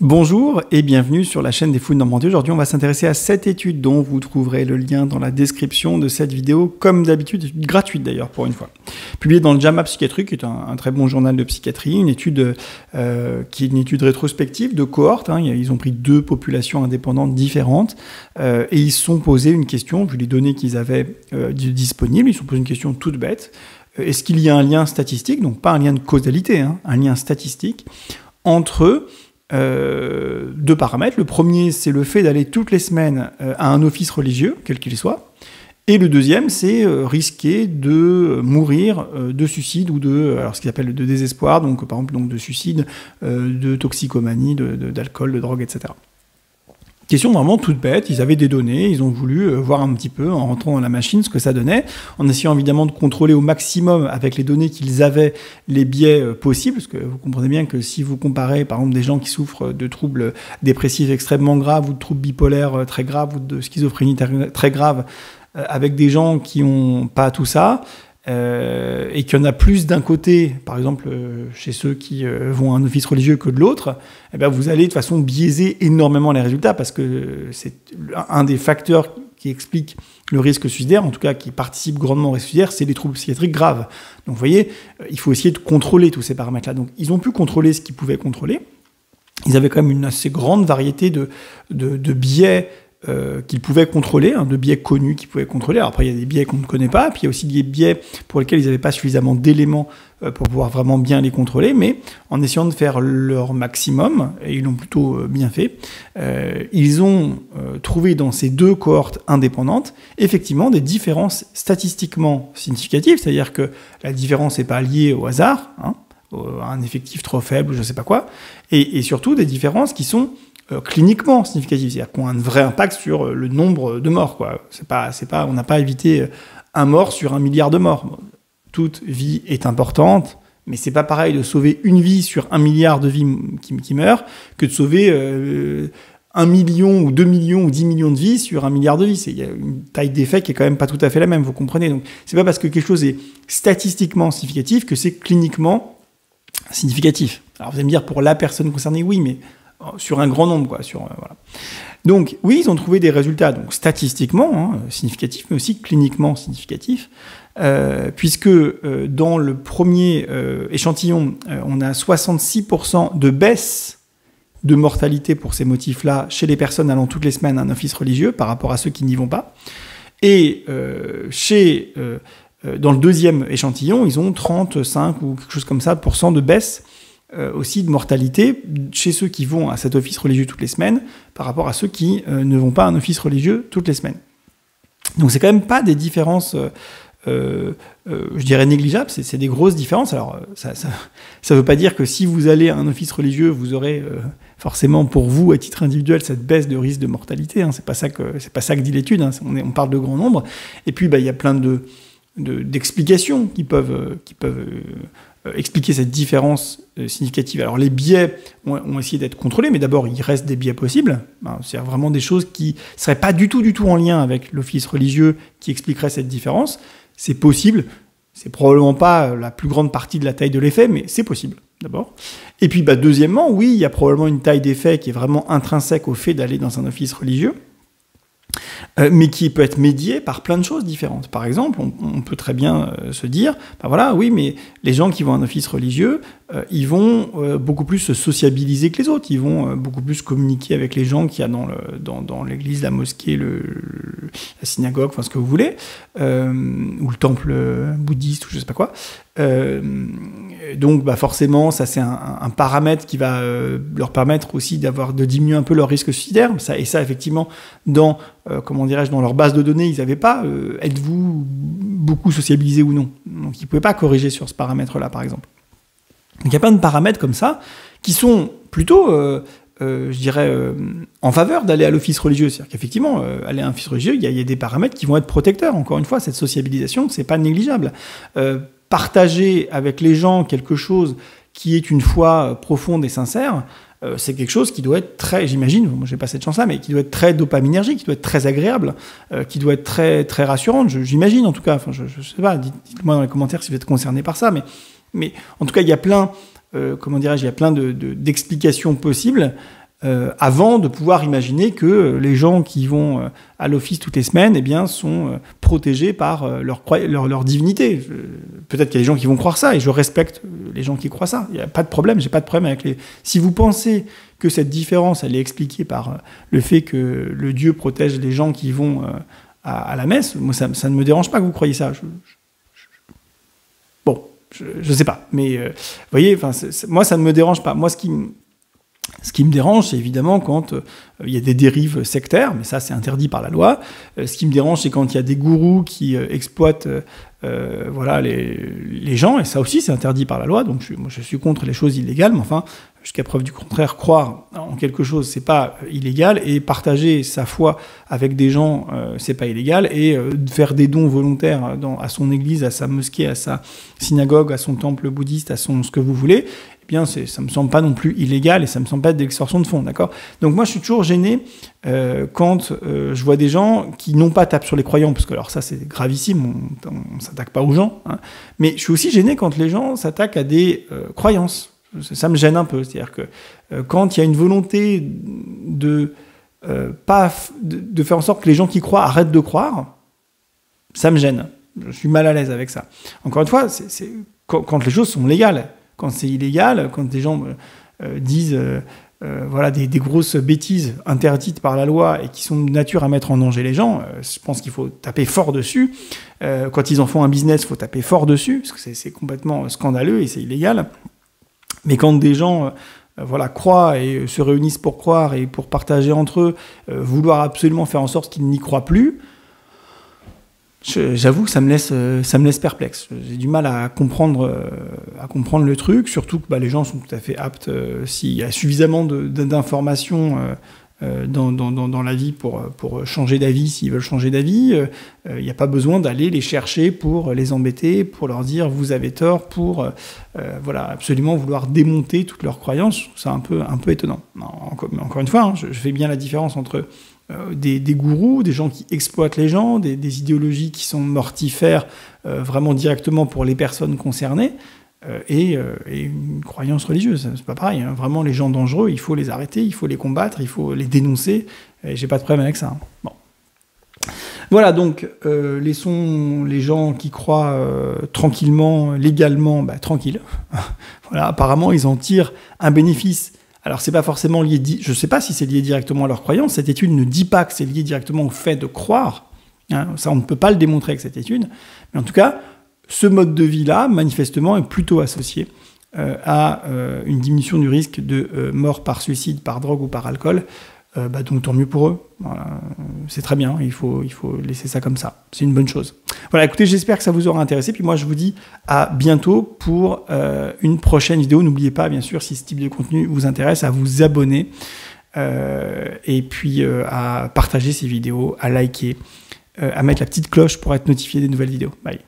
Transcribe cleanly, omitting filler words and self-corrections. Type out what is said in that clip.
Bonjour et bienvenue sur la chaîne des Fous de Normandie. Aujourd'hui, on va s'intéresser à cette étude dont vous trouverez le lien dans la description de cette vidéo, comme d'habitude, gratuite d'ailleurs pour une fois. Publiée dans le JAMA Psychiatrie, qui est un très bon journal de psychiatrie, une étude qui est une étude rétrospective de cohorte. Ils ont pris deux populations indépendantes différentes et ils se sont posé une question, vu les données qu'ils avaient disponibles, ils se sont posé une question toute bête. Est-ce qu'il y a un lien statistique, donc pas un lien de causalité, un lien statistique, entre deux paramètres. Le premier, c'est le fait d'aller toutes les semaines à un office religieux, quel qu'il soit. Et le deuxième, c'est risquer de mourir de suicide ou ce qu'ils appellent de désespoir, donc par exemple de suicide, de toxicomanie, d'alcool, de drogue, etc. Question vraiment toute bête, ils avaient des données, ils ont voulu voir un petit peu, en rentrant dans la machine, ce que ça donnait, en essayant évidemment de contrôler au maximum avec les données qu'ils avaient les biais possibles, parce que vous comprenez bien que si vous comparez par exemple des gens qui souffrent de troubles dépressifs extrêmement graves, ou de troubles bipolaires très graves, ou de schizophrénie très grave, avec des gens qui n'ont pas tout ça, et qu'il y en a plus d'un côté, par exemple chez ceux qui vont à un office religieux que de l'autre, eh bien vous allez de façon biaiser énormément les résultats, parce que c'est un des facteurs qui explique le risque suicidaire, en tout cas qui participe grandement au risque suicidaire, c'est les troubles psychiatriques graves. Donc vous voyez, il faut essayer de contrôler tous ces paramètres-là. Donc ils ont pu contrôler ce qu'ils pouvaient contrôler. Ils avaient quand même une assez grande variété de biais qu'ils pouvaient contrôler, de biais connus qu'ils pouvaient contrôler. Alors après, il y a des biais qu'on ne connaît pas, puis il y a aussi des biais pour lesquels ils n'avaient pas suffisamment d'éléments pour pouvoir vraiment bien les contrôler, mais en essayant de faire leur maximum, et ils l'ont plutôt bien fait, ils ont trouvé dans ces deux cohortes indépendantes, effectivement, des différences statistiquement significatives, c'est-à-dire que la différence n'est pas liée au hasard, à un effectif trop faible, je ne sais pas quoi, et surtout des différences qui sont cliniquement significatif, c'est-à-dire qu'on a un vrai impact sur le nombre de morts, quoi. On n'a pas évité un mort sur 1 milliard de morts. Bon, toute vie est importante, mais c'est pas pareil de sauver une vie sur 1 milliard de vies qui meurent que de sauver 1 million ou 2 millions ou 10 millions de vies sur 1 milliard de vies. Il y a une taille d'effet qui est quand même pas tout à fait la même, vous comprenez. Donc c'est pas parce que quelque chose est statistiquement significatif que c'est cliniquement significatif. Alors vous allez me dire, pour la personne concernée, oui, mais sur un grand nombre, quoi. Voilà. Donc, oui, ils ont trouvé des résultats donc, statistiquement significatifs, mais aussi cliniquement significatifs, puisque dans le premier échantillon, on a 66% de baisse de mortalité pour ces motifs-là chez les personnes allant toutes les semaines à un office religieux par rapport à ceux qui n'y vont pas. Et dans le deuxième échantillon, ils ont 35 ou quelque chose comme ça % de baisse aussi de mortalité chez ceux qui vont à cet office religieux toutes les semaines par rapport à ceux qui ne vont pas à un office religieux toutes les semaines. Donc c'est quand même pas des différences, je dirais négligeables, c'est des grosses différences. Alors ça veut pas dire que si vous allez à un office religieux, vous aurez forcément pour vous, à titre individuel, cette baisse de risque de mortalité. C'est pas ça que dit l'étude. On parle de grand nombre. Et puis il y a plein d'explications qui peuvent expliquer cette différence significative. Alors les biais ont essayé d'être contrôlés, mais d'abord il reste des biais possibles. C'est vraiment des choses qui ne seraient pas du tout en lien avec l'office religieux qui expliquerait cette différence. C'est possible, c'est probablement pas la plus grande partie de la taille de l'effet, mais c'est possible d'abord. Et puis deuxièmement, oui, il y a probablement une taille d'effet qui est vraiment intrinsèque au fait d'aller dans un office religieux, mais qui peut être médié par plein de choses différentes. Par exemple, on peut très bien se dire, oui, mais les gens qui vont à un office religieux, ils vont beaucoup plus se sociabiliser que les autres, ils vont beaucoup plus communiquer avec les gens qu'il y a dans l'église, la mosquée, la synagogue, ce que vous voulez, ou le temple bouddhiste, ou je sais pas quoi. Donc forcément, ça c'est un paramètre qui va leur permettre aussi de diminuer un peu leur risque suicidaire. Ça effectivement, dans leur base de données, ils n'avaient pas êtes-vous beaucoup sociabilisé ou non. Donc ils ne pouvaient pas corriger sur ce paramètre-là, par exemple. Donc il y a plein de paramètres comme ça qui sont plutôt, je dirais, en faveur d'aller à l'office religieux. C'est-à-dire qu'effectivement, aller à un office religieux, il y a des paramètres qui vont être protecteurs. Encore une fois, cette sociabilisation, c'est pas négligeable. Partager avec les gens quelque chose qui est une foi profonde et sincère, c'est quelque chose qui doit être très, j'imagine, moi j'ai pas cette chance-là, mais qui doit être très dopaminergique, qui doit être très agréable, qui doit être très, très rassurante, j'imagine en tout cas. Je sais pas, dites-moi dans les commentaires si vous êtes concerné par ça, mais en tout cas, il y a plein, il y a plein d'explications possibles avant de pouvoir imaginer que les gens qui vont à l'office toutes les semaines, eh bien, sont protégés par leur divinité. Peut-être qu'il y a des gens qui vont croire ça, et je respecte les gens qui croient ça. Il n'y a pas de problème, j'ai pas de problème avec les... Si vous pensez que cette différence, elle est expliquée par le fait que le Dieu protège les gens qui vont à la messe, moi, ça ne me dérange pas que vous croyiez ça. Bon, je sais pas, mais vous voyez, moi, ça ne me dérange pas. Moi, ce qui me dérange, c'est évidemment quand il y a des dérives sectaires, mais ça, c'est interdit par la loi. Ce qui me dérange, c'est quand il y a des gourous qui exploitent voilà, les gens, et ça aussi, c'est interdit par la loi. Donc, moi, je suis contre les choses illégales, mais enfin, jusqu'à preuve du contraire, croire en quelque chose, c'est pas illégal, et partager sa foi avec des gens, c'est pas illégal, et faire des dons volontaires à son église, à sa mosquée, à sa synagogue, à son temple bouddhiste, à ce que vous voulez, eh bien, ça me semble pas non plus illégal, et ça me semble pas être d'extorsion de fonds, d'accord ? Donc moi, je suis toujours gêné quand je vois des gens qui, non pas tapent sur les croyants, parce que alors ça, c'est gravissime, on s'attaque pas aux gens, hein, mais je suis aussi gêné quand les gens s'attaquent à des croyances. Ça me gêne un peu, c'est-à-dire que quand il y a une volonté de faire en sorte que les gens qui croient arrêtent de croire, ça me gêne. Je suis mal à l'aise avec ça. Encore une fois, c'est quand les choses sont légales. Quand c'est illégal, quand des gens disent voilà, des grosses bêtises interdites par la loi et qui sont de nature à mettre en danger les gens, je pense qu'il faut taper fort dessus. Quand ils en font un business, il faut taper fort dessus, parce que c'est complètement scandaleux et c'est illégal. Mais quand des gens voilà, croient et se réunissent pour croire et pour partager entre eux, vouloir absolument faire en sorte qu'ils n'y croient plus, j'avoue que ça me laisse perplexe. J'ai du mal à comprendre le truc, surtout que les gens sont tout à fait aptes, s'il y a suffisamment d'informations dans la vie pour changer d'avis, s'ils veulent changer d'avis. Il n'y a pas besoin d'aller les chercher pour les embêter, pour leur dire vous avez tort, pour voilà, absolument vouloir démonter toutes leurs croyances. C'est un peu étonnant. Encore une fois, hein, je fais bien la différence entre des gourous, des gens qui exploitent les gens, des idéologies qui sont mortifères vraiment directement pour les personnes concernées, et une croyance religieuse. C'est pas pareil, hein. Vraiment, les gens dangereux, il faut les arrêter, il faut les combattre, il faut les dénoncer, et j'ai pas de problème avec ça. Hein. Bon. Voilà, donc, laissons les gens qui croient tranquillement, légalement, tranquilles. Voilà, apparemment, ils en tirent un bénéfice. Alors, c'est pas forcément lié, je sais pas si c'est lié directement à leur croyance. Cette étude ne dit pas que c'est lié directement au fait de croire. Hein. Ça, on ne peut pas le démontrer avec cette étude. Mais en tout cas, ce mode de vie-là, manifestement, est plutôt associé à une diminution du risque de mort par suicide, par drogue ou par alcool. Donc tant mieux pour eux. Voilà. C'est très bien, il faut laisser ça comme ça. C'est une bonne chose. Voilà, écoutez, j'espère que ça vous aura intéressé. Puis moi, je vous dis à bientôt pour une prochaine vidéo. N'oubliez pas, bien sûr, si ce type de contenu vous intéresse, à vous abonner et puis à partager ces vidéos, à liker, à mettre la petite cloche pour être notifié des nouvelles vidéos. Bye.